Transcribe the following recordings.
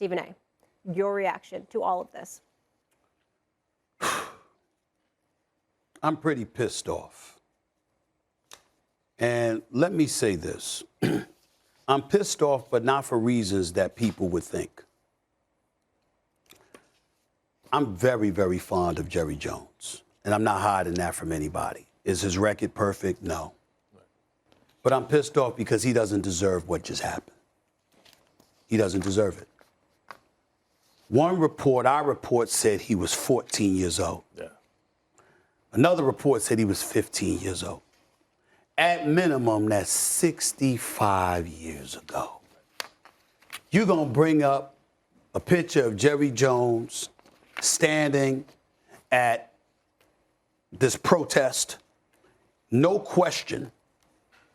Stephen A., your reaction to all of this? I'm pretty pissed off. And let me say this. I'm pissed off, but not for reasons that people would think. I'm very, very fond of Jerry Jones, and I'm not hiding that from anybody. Is his record perfect? No. But I'm pissed off because he doesn't deserve what just happened. He doesn't deserve it. Our report said he was 14 years old. Yeah. Another report said he was 15 years old. At minimum, that's 65 years ago. You're going to bring up a picture of Jerry Jones standing at this protest. No question,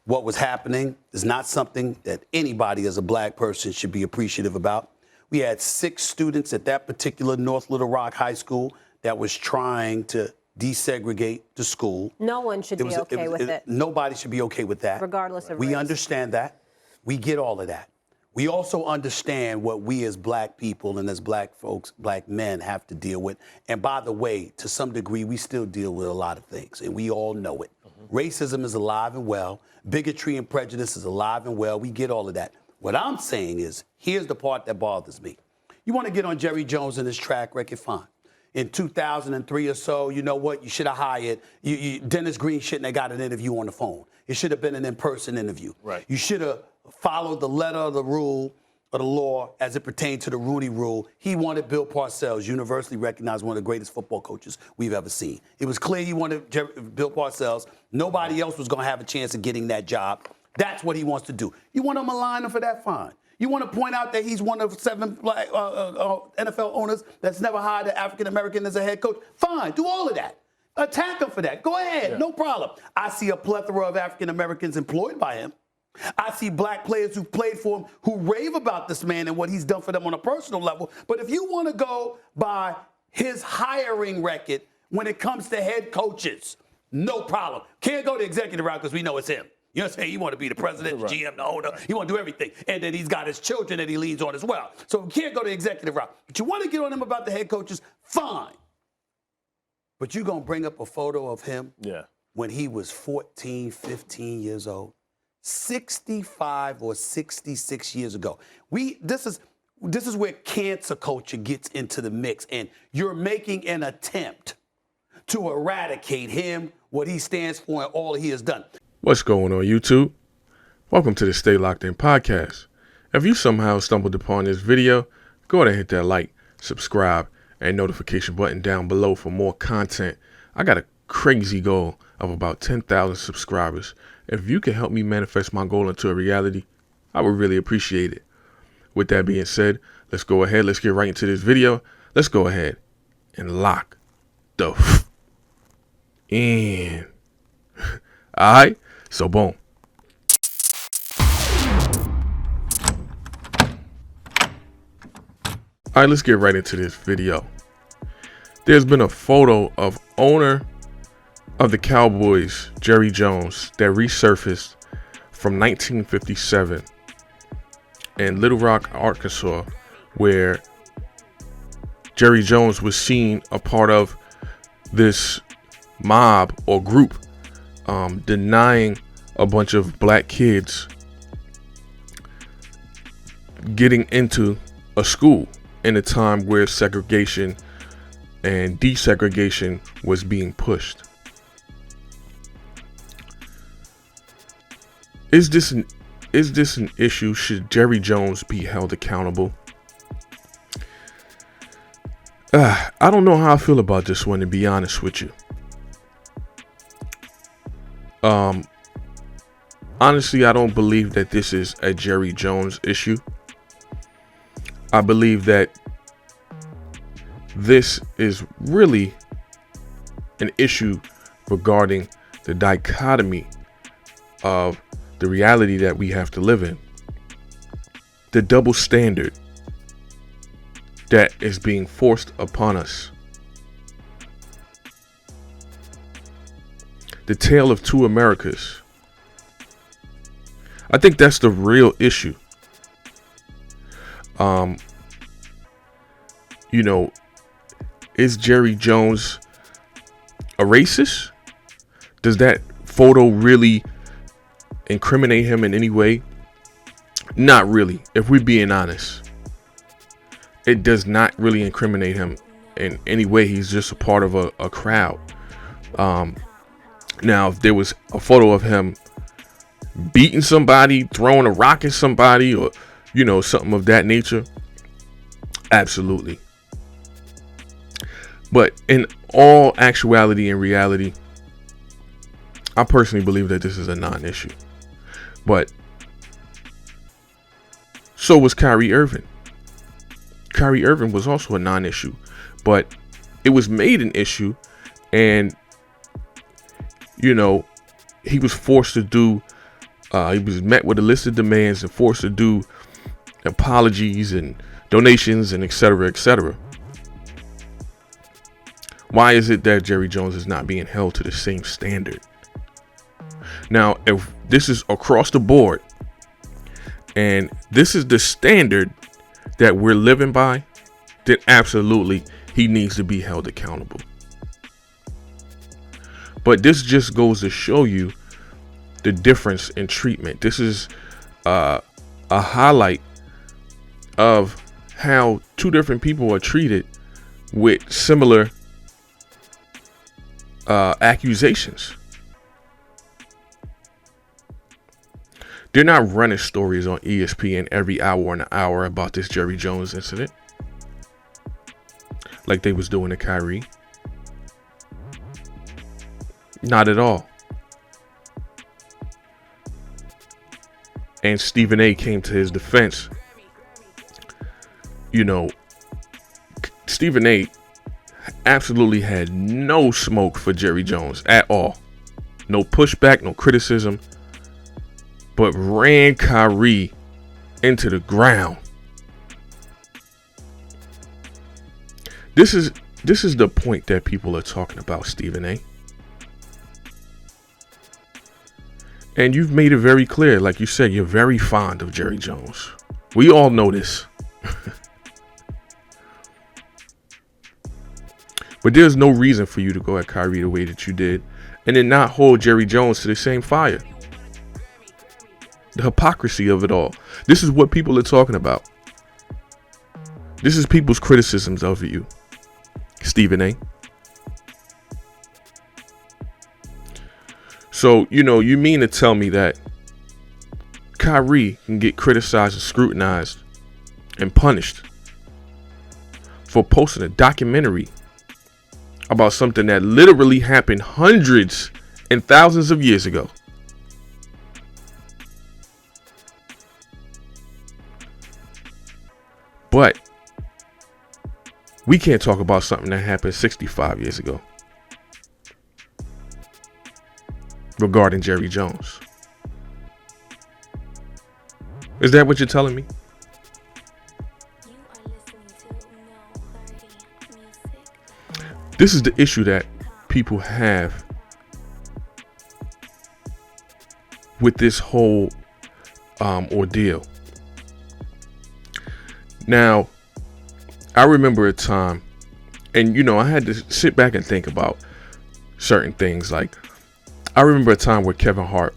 what was happening is not something that anybody as a black person should be appreciative about. We had 6 students at that particular North Little Rock High School that was trying to desegregate the school. No one should be okay with it. Nobody should be okay with that. Regardless of We race. understand that. We get all of that. We also understand what we as black people and as black folks, black men have to deal with. And by the way, to some degree, we still deal with a lot of things, and we all know it. Racism is alive and well. Bigotry and prejudice is alive and well. We get all of that. What I'm saying is, here's the part that bothers me. You want to get on Jerry Jones and his track record, fine. In 2003 or so, you know what? You should have hired, Dennis Green shouldn't have got an interview on the phone. It should have been an in-person interview. Right. You should have followed the letter of the rule of the law as it pertained to the Rooney Rule. He wanted Bill Parcells, universally recognized one of the greatest football coaches we've ever seen. It was clear he wanted Bill Parcells. Nobody else was going to have a chance of getting that job. That's what he wants to do. You want to malign him for that? Fine. You want to point out that he's one of 7 black NFL owners that's never hired an African-American as a head coach? Fine, do all of that. Attack him for that. Go ahead, no problem. I see a plethora of African-Americans employed by him. I see black players who played for him who rave about this man and what he's done for them on a personal level. But if you want to go by his hiring record when it comes to head coaches, no problem. Can't go the executive route because we know it's him. You know what I'm saying? He want to be the president, the GM, the owner. He want to do everything. And then he's got his children that he leads on as well. So he can't go the executive route. But you want to get on him about the head coaches, fine. But you're going to bring up a photo of him when he was 14, 15 years old, 65 or 66 years ago. This is where cancer culture gets into the mix. And you're making an attempt to eradicate him, what he stands for, and all he has done. What's going on, YouTube? Welcome to the Stay Locked In podcast. If you somehow stumbled upon this video, go ahead and hit that like, subscribe, and notification button down below for more content. I got a crazy goal of about 10,000 subscribers. If you can help me manifest my goal into a reality, I would really appreciate it. With that being said, let's go ahead. Let's get right into this video. Let's go ahead and lock the in. All right. So boom. All right, let's get right into this video. There's been a photo of owner of the Cowboys, Jerry Jones, that resurfaced from 1957 in Little Rock, Arkansas, where Jerry Jones was seen a part of this mob or group denying a bunch of black kids getting into a school in a time where segregation and desegregation was being pushed. Is this an issue? Should Jerry Jones be held accountable? I don't know how I feel about this one, to be honest with you. Honestly, I don't believe that this is a Jerry Jones issue. I believe that this is really an issue regarding the dichotomy of the reality that we have to live in. The double standard that is being forced upon us. The tale of two Americas. I think that's the real issue. you know, is Jerry Jones a racist? Does that photo really incriminate him in any way? Not really, if we're being honest. It does not really incriminate him in any way. He's just a part of a crowd. Now, if there was a photo of him beating somebody, throwing a rock at somebody, or, you know, something of that nature, absolutely. But in all actuality and reality, I personally believe that this is a non-issue. But so was Kyrie Irving. Kyrie Irving was also a non-issue, but it was made an issue, and, you know, he was forced to do, he was met with a list of demands and forced to do apologies and donations and et cetera, et cetera. Why is it that Jerry Jones is not being held to the same standard? Now, if this is across the board and this is the standard that we're living by, then absolutely he needs to be held accountable. But this just goes to show you the difference in treatment. This is a highlight of how two different people are treated with similar accusations. They're not running stories on ESPN every hour and an hour about this Jerry Jones incident like they was doing to Kyrie. Not at all. And Stephen A came to his defense. You know, Stephen A absolutely had no smoke for Jerry Jones at all. No pushback, no criticism, but ran Kyrie into the ground. This is the point that people are talking about, Stephen A. And you've made it very clear, like you said, you're very fond of Jerry Jones. We all know this. But there's no reason for you to go at Kyrie the way that you did and then not hold Jerry Jones to the same fire. The hypocrisy of it all. This is what people are talking about. This is people's criticisms of you, Stephen A. So, you know, you mean to tell me that Kyrie can get criticized and scrutinized and punished for posting a documentary about something that literally happened hundreds and thousands of years ago? But we can't talk about something that happened 65 years ago regarding Jerry Jones. Is that what you're telling me? This is the issue that people have with this whole ordeal. Now, I remember a time, and, you know, I had to sit back and think about certain things. Like, I remember a time where Kevin Hart,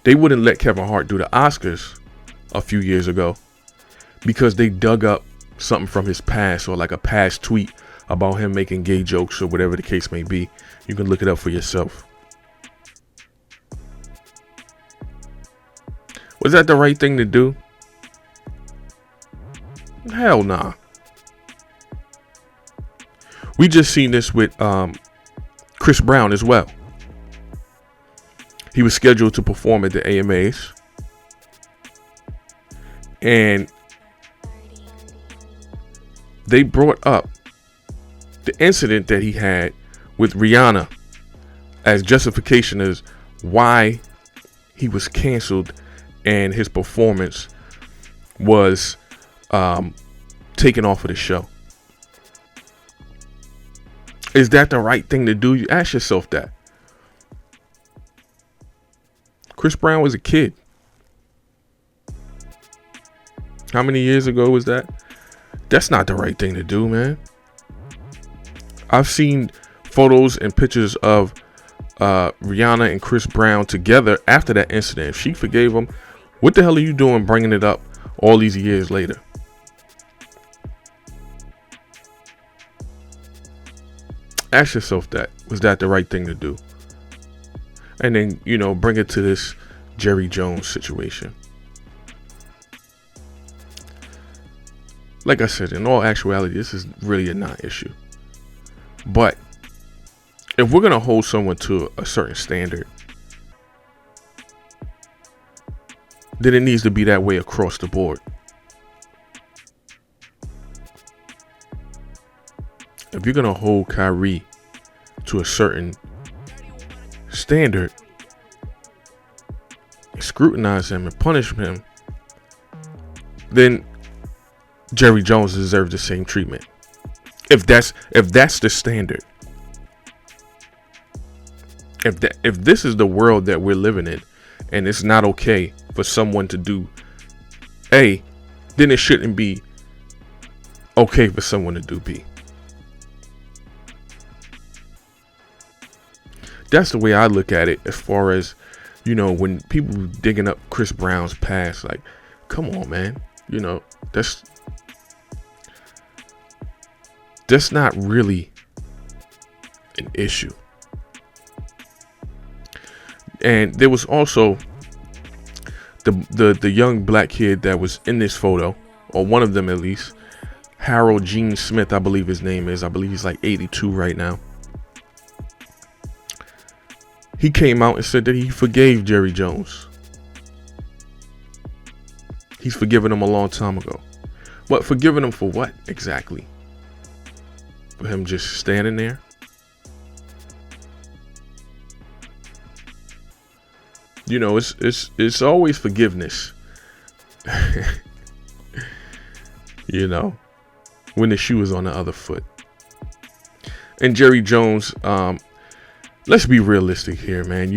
they wouldn't let Kevin Hart do the Oscars a few years ago because they dug up something from his past, or like a past tweet about him making gay jokes or whatever the case may be. You can look it up for yourself. Was that the right thing to do? Hell nah. We just seen this with Chris Brown as well. He was scheduled to perform at the AMAs, and they brought up the incident that he had with Rihanna as justification as why he was canceled and his performance was taken off of the show. Is that the right thing to do? You ask yourself that. Chris Brown was a kid. How many years ago was that? That's not the right thing to do, man. I've seen photos and pictures of Rihanna and Chris Brown together after that incident. If she forgave him, what the hell are you doing bringing it up all these years later? Ask yourself that. Was that the right thing to do? And then, bring it to this Jerry Jones situation. Like I said, in all actuality, this is really a non-issue. But if we're going to hold someone to a certain standard, then it needs to be that way across the board. If you're going to hold Kyrie to a certain standard, scrutinize him and punish him, then Jerry Jones deserves the same treatment. If that's the standard. If this is the world that we're living in, and it's not okay for someone to do A, then it shouldn't be okay for someone to do B. That's the way I look at it. As far as, when people digging up Chris Brown's past, like, come on, man, that's not really an issue. And there was also the young black kid that was in this photo, or one of them at least, Harold Gene Smith, I believe his name is. I believe he's like 82 right now. He came out and said that he forgave Jerry Jones. He's forgiven him a long time ago. But forgiving him for what exactly? For him just standing there? It's always forgiveness. When the shoe is on the other foot. And Jerry Jones, let's be realistic here, man.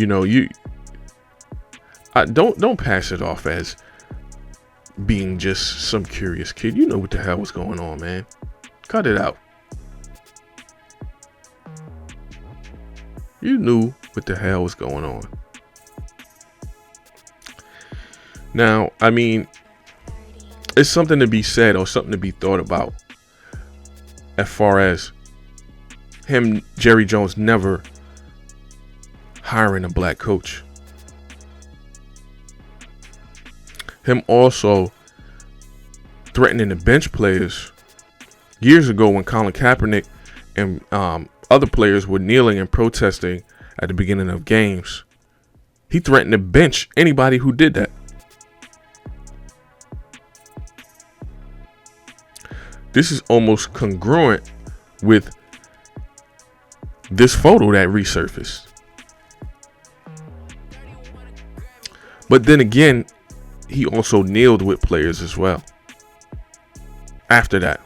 Don't pass it off as being just some curious kid. You know what the hell was going on, man. Cut it out. You knew what the hell was going on. Now, I mean, it's something to be said or something to be thought about as far as him, Jerry Jones, never hiring a black coach. Him also threatening to bench players years ago when Colin Kaepernick and other players were kneeling and protesting at the beginning of games. He threatened to bench anybody who did that. This is almost congruent with this photo that resurfaced. But then again, he also kneeled with players as well. After that.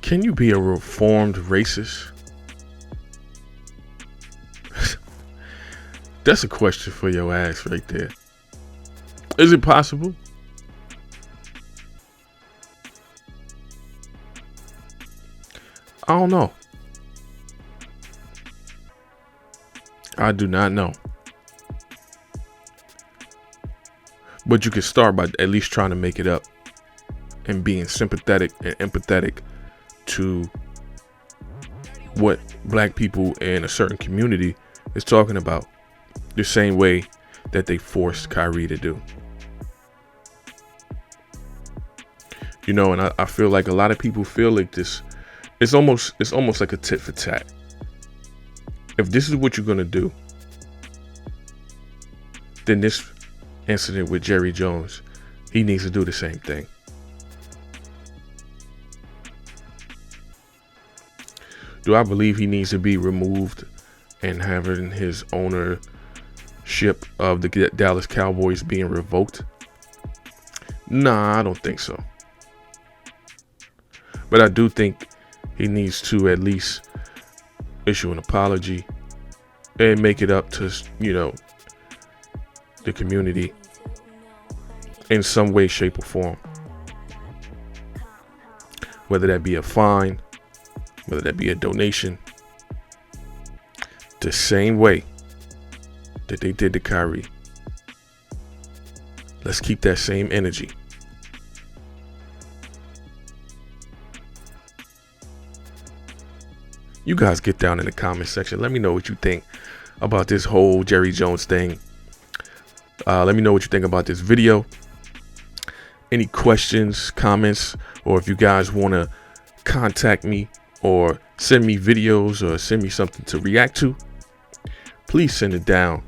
Can you be a reformed racist? That's a question for your ass right there. Is it possible? I don't know. I do not know. But you can start by at least trying to make it up and being sympathetic and empathetic to what black people in a certain community is talking about, the same way that they forced Kyrie to do. And I feel like a lot of people feel like this. It's almost like a tit for tat. If this is what you're gonna do, then this incident with Jerry Jones, he needs to do the same thing. Do I believe he needs to be removed and having his ownership of the Dallas Cowboys being revoked? Nah, I don't think so. But I do think he needs to at least issue an apology and make it up to, the community in some way, shape, or form. whether that be a fine, whether that be a donation, the same way that they did to Kyrie. Let's keep that same energy. You guys get down in the comment section. Let me know what you think about this whole Jerry Jones thing. Let me know what you think about this video. Any questions, comments, or if you guys want to contact me or send me videos or send me something to react to, please send it down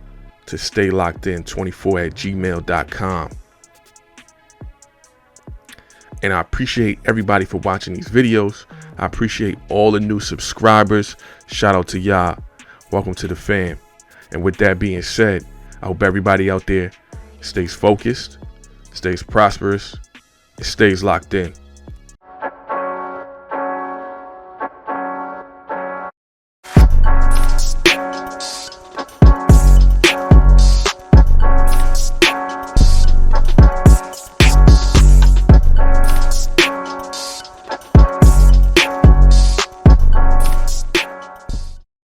to staylockedin24@gmail.com. And I appreciate everybody for watching these videos. I appreciate all the new subscribers. Shout out to y'all. Welcome to the fam. And with that being said, I hope everybody out there stays focused, stays prosperous, and stays locked in.